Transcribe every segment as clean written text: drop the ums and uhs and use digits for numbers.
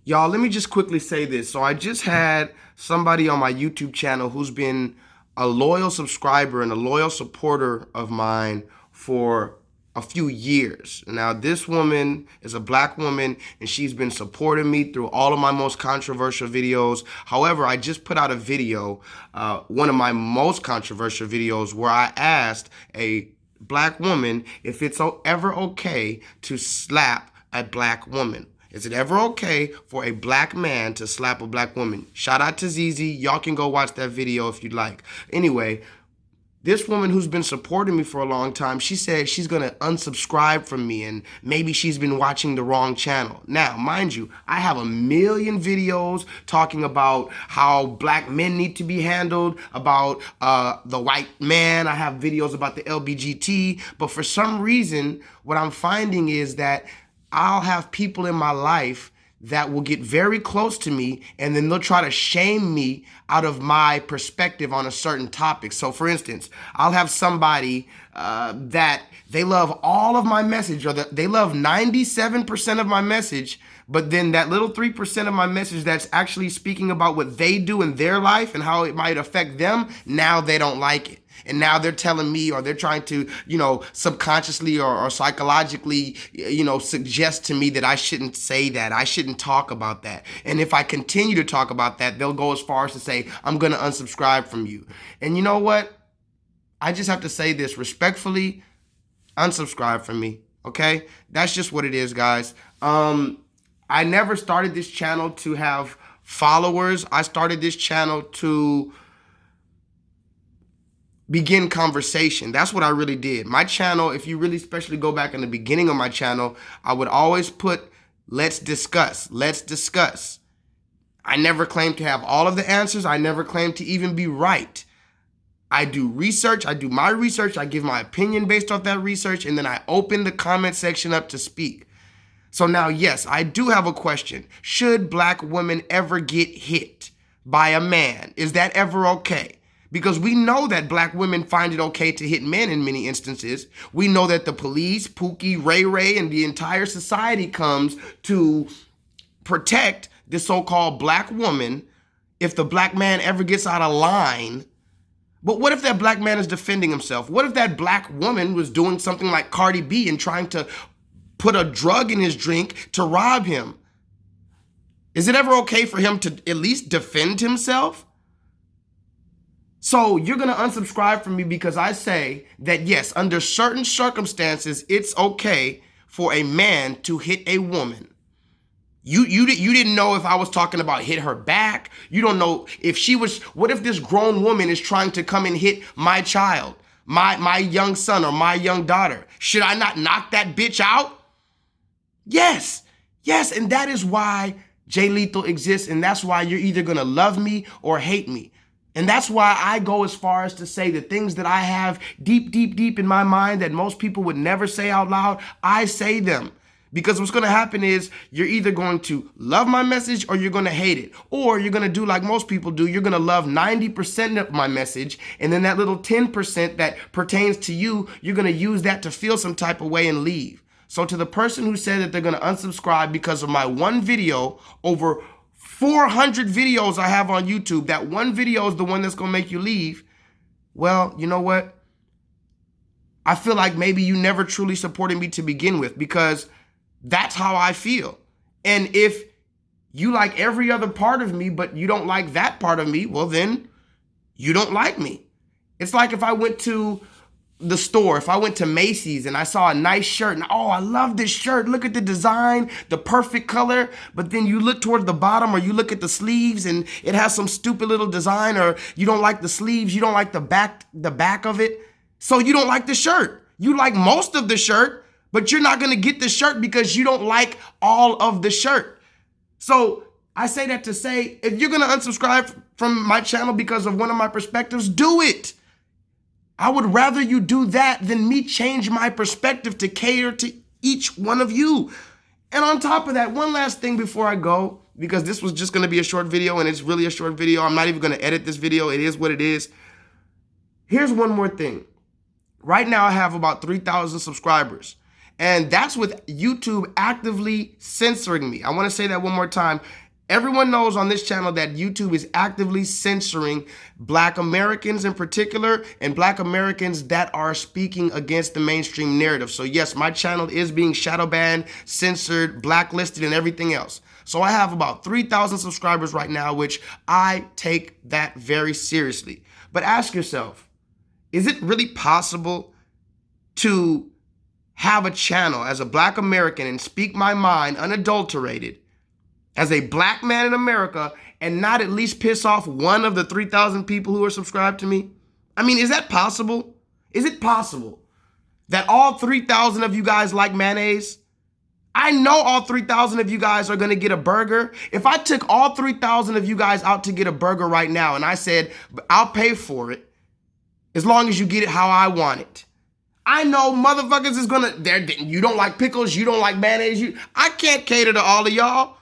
Y'all, let me just quickly say this. So I just had somebody on my YouTube channel who's been a loyal subscriber and a loyal supporter of mine for a few years. Now, this woman is a black woman and she's been supporting me through all of my most controversial videos. However, I just put out a video, one of my most controversial videos, where I asked a black woman if it's ever okay to slap a black woman. Is it ever okay for a black man to slap a black woman? Shout out to ZZ. Y'all can go watch that video if you'd like. Anyway, this woman who's been supporting me for a long time, she said she's going to unsubscribe from me and maybe she's been watching the wrong channel. Now, mind you, I have a million videos talking about how black men need to be handled, about the white man. I have videos about the LBGT. But for some reason, what I'm finding is that I'll have people in my life that will get very close to me and then they'll try to shame me out of my perspective on a certain topic. So for instance, I'll have somebody that they love all of my message, or they love 97% of my message, but then that little 3% of my message that's actually speaking about what they do in their life and how it might affect them, now they don't like it. And now they're telling me, or they're trying to, subconsciously or psychologically, suggest to me that I shouldn't say that. I shouldn't talk about that. And if I continue to talk about that, they'll go as far as to say, I'm going to unsubscribe from you. And you know what? I just have to say this respectfully, unsubscribe from me. Okay? That's just what it is, guys. I never started this channel to have followers. I started this channel to begin conversation. That's what I really did. My channel, if you really especially go back in the beginning of my channel, I would always put, let's discuss, let's discuss. I never claimed to have all of the answers. I never claimed to even be right. I do research, I do my research, I give my opinion based off that research, and then I open the comment section up to speak. So now, yes, I do have a question. Should black women ever get hit by a man? Is that ever okay? Because we know that black women find it okay to hit men in many instances. We know that the police, Pookie, Ray Ray, and the entire society comes to protect the so-called black woman if the black man ever gets out of line. But what if that black man is defending himself? What if that black woman was doing something like Cardi B and trying to put a drug in his drink to rob him? Is it ever okay for him to at least defend himself? So you're going to unsubscribe from me because I say that, yes, under certain circumstances, it's okay for a man to hit a woman. You didn't know if I was talking about hit her back. You don't know if she was, what if this grown woman is trying to come and hit my child, my young son or my young daughter? Should I not knock that bitch out? Yes. And that is why J-LEETHAL exists. And that's why you're either going to love me or hate me. And that's why I go as far as to say the things that I have deep in my mind that most people would never say out loud, I say them. Because what's going to happen is you're either going to love my message or you're going to hate it. Or you're going to do like most people do. You're going to love 90% of my message. And then that little 10% that pertains to you, you're going to use that to feel some type of way and leave. So to the person who said that they're going to unsubscribe because of my one video over 400 videos I have on YouTube, that one video is the one that's going to make you leave. Well, you know what? I feel like maybe you never truly supported me to begin with, because that's how I feel. And if you like every other part of me, but you don't like that part of me, well, then you don't like me. It's like if I went to the store, if I went to Macy's and I saw a nice shirt and, oh, I love this shirt. Look at the design, the perfect color. But then you look toward the bottom or you look at the sleeves and it has some stupid little design, or you don't like the sleeves. You don't like the back of it. So you don't like the shirt. You like most of the shirt, but you're not going to get the shirt because you don't like all of the shirt. So I say that to say, if you're going to unsubscribe from my channel because of one of my perspectives, do it. I would rather you do that than me change my perspective to cater to each one of you. And on top of that, one last thing before I go, because this was just going to be a short video and it's really a short video. I'm not even going to edit this video. It is what it is. Here's one more thing. Right now I have about 3,000 subscribers. And that's with YouTube actively censoring me. I want to say that one more time. Everyone knows on this channel that YouTube is actively censoring Black Americans in particular, and Black Americans that are speaking against the mainstream narrative. So yes, my channel is being shadow banned, censored, blacklisted, and everything else. So I have about 3,000 subscribers right now, which I take that very seriously. But ask yourself, is it really possible to have a channel as a Black American and speak my mind unadulterated as a Black man in America and not at least piss off one of the 3,000 people who are subscribed to me? I mean, is that possible? Is it possible that all 3,000 of you guys like mayonnaise? I know all 3,000 of you guys are gonna get a burger. If I took all 3,000 of you guys out to get a burger right now and I said, I'll pay for it as long as you get it how I want it, I know motherfuckers is gonna, you don't like pickles, you don't like mayonnaise, I can't cater to all of y'all.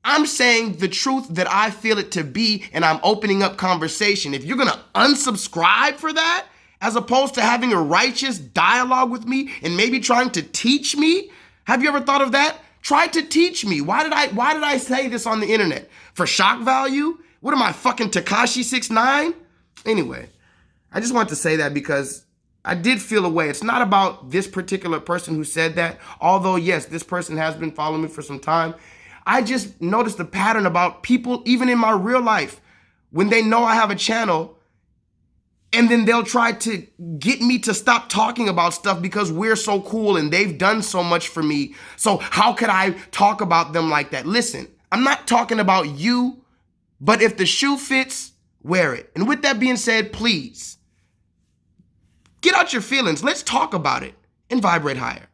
I'm saying the truth that I feel it to be, and I'm opening up conversation. If you're gonna unsubscribe for that, as opposed to having a righteous dialogue with me and maybe trying to teach me, have you ever thought of that? Try to teach me. Why did I say this on the internet? For shock value? What am I, fucking Tekashi 6ix9ine? Anyway, I just want to say that because I did feel a way. It's not about this particular person who said that, although yes, this person has been following me for some time. I just noticed a pattern about people, even in my real life, when they know I have a channel, and then they'll try to get me to stop talking about stuff because we're so cool and they've done so much for me. So how could I talk about them like that? Listen, I'm not talking about you, but if the shoe fits, wear it. And with that being said, please, get out your feelings. Let's talk about it and vibrate higher.